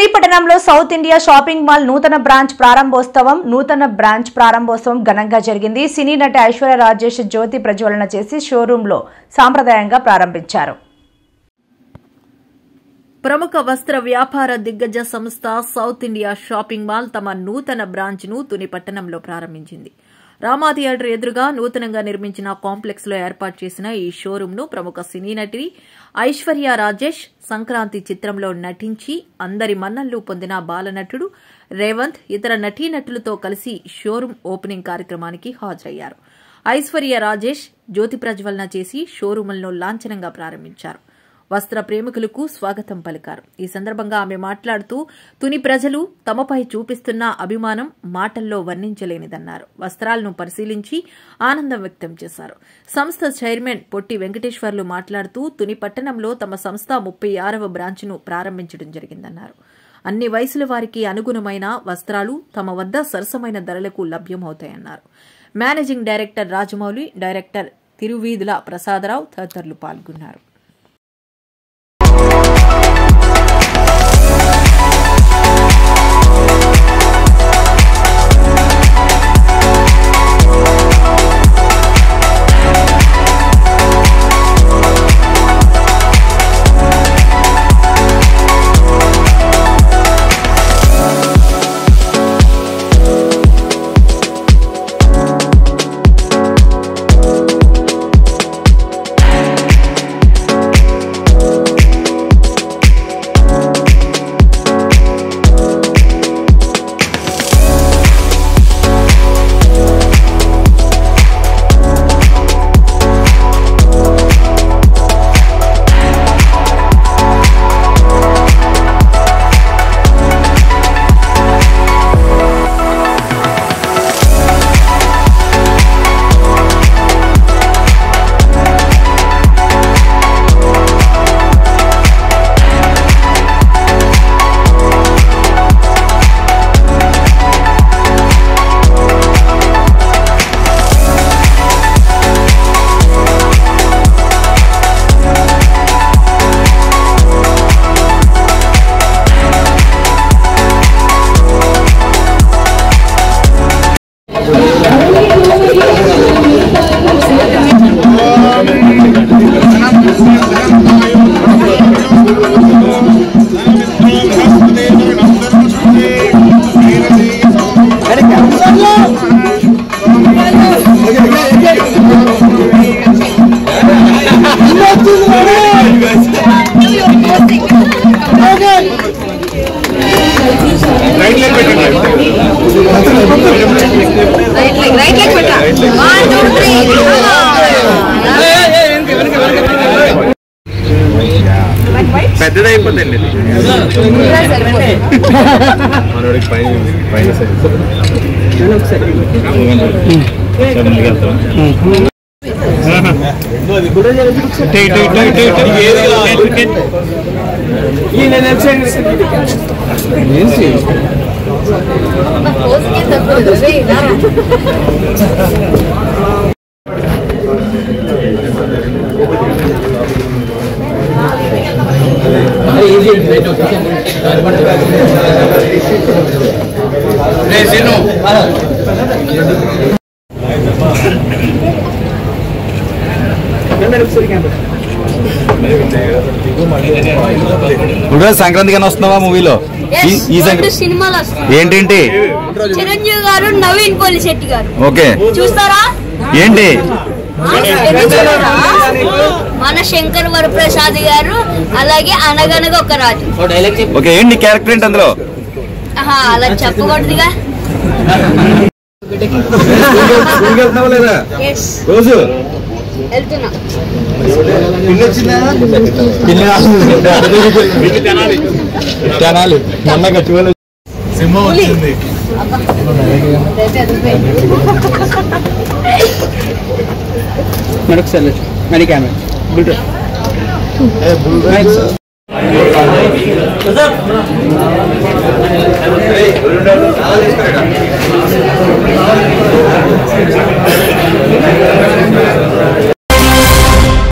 తుని పట్టణంలో south India shopping mall నూతన branch ప్రారంభోత్సవం ఘనంగా జరిగింది. సినీ నటి ఐశ్వర్య రాజేష్ జ్యోతి ప్రజ్వలన చేసి షోరూమ్ లో సాంప్రదాయంగా ప్రారంభించారు. ప్రముఖ వస్త్ర వ్యాపార దిగ్గజ సంస్థ సౌత్ ఇండియా షాపింగ్ మాల్ తమ నూతన బ్రాంచ్ ను తుని పట్టణంలో ప్రారంభించింది. రామా థియేటర్ ఎదురుగా నూతనంగా నిర్మించిన కాంప్లెక్స్ లో ఏర్పాటు చేసిన ఈ షోరూమ్ ను ప్రముఖ సినీ నటి ఐశ్వర్య రాజేష్ సంక్రాంతి చిత్రంలో నటించి అందరి మన్ననలు పొందిన బాలనటుడు రేవంత్ ఇతర నటీనటులతో కలిసి షోరూమ్ ఓపెనింగ్ కార్యక్రమానికి హాజరయ్యారు. ఐశ్వర్య రాజేష్ జ్యోతి ప్రజ్వలన చేసి షోరూములను లాంఛనంగా ప్రారంభించారు. వస్త్ర ప్రేమికులకు స్వాగతం పలికారు. ఈ సందర్భంగా ఆమె మాట్లాడుతూ తుని ప్రజలు తమపై చూపిస్తున్న అభిమానం మాటల్లో వర్ణించలేనిదన్నారు. వస్త్రాలను పరిశీలించి ఆనందం వ్యక్తం చేశారు. సంస్థ చైర్మన్ పొట్టి వెంకటేశ్వర్లు మాట్లాడుతూ తుని పట్టణంలో తమ సంస్థ 36వ బ్రాంచ్ను ప్రారంభించడం జరిగిందన్నారు. అన్ని వయసుల వారికి అనుగుణమైన వస్త్రాలు తమ వద్ద సరసమైన ధరలకు లభ్యమవుతాయన్నారు. Managing director Rajamouli, director Thiruveedhula Prasada Rao తదితరులు పాల్గొన్నారు. పెద్దదైపోతుంది మనోడికి పైన సంక్రాంతికి వస్తున్నావా మూవీలో? ఏంటి చిరంజీవి గారు, నవీన్ పోలిశెట్టి గారు. ఓకే, చూస్తారా? ఏంటి మన శంకర్ వరప్రసాద్ గారు, అలాగే అనగనగా ఒక రాజు. ఓకే, ఏంటి క్యారెక్టర్ ఏంటి అందులో? అలా చెప్పకూడదుగా. రోజు వెళ్తున్నా. మరి కెమెరా Hey,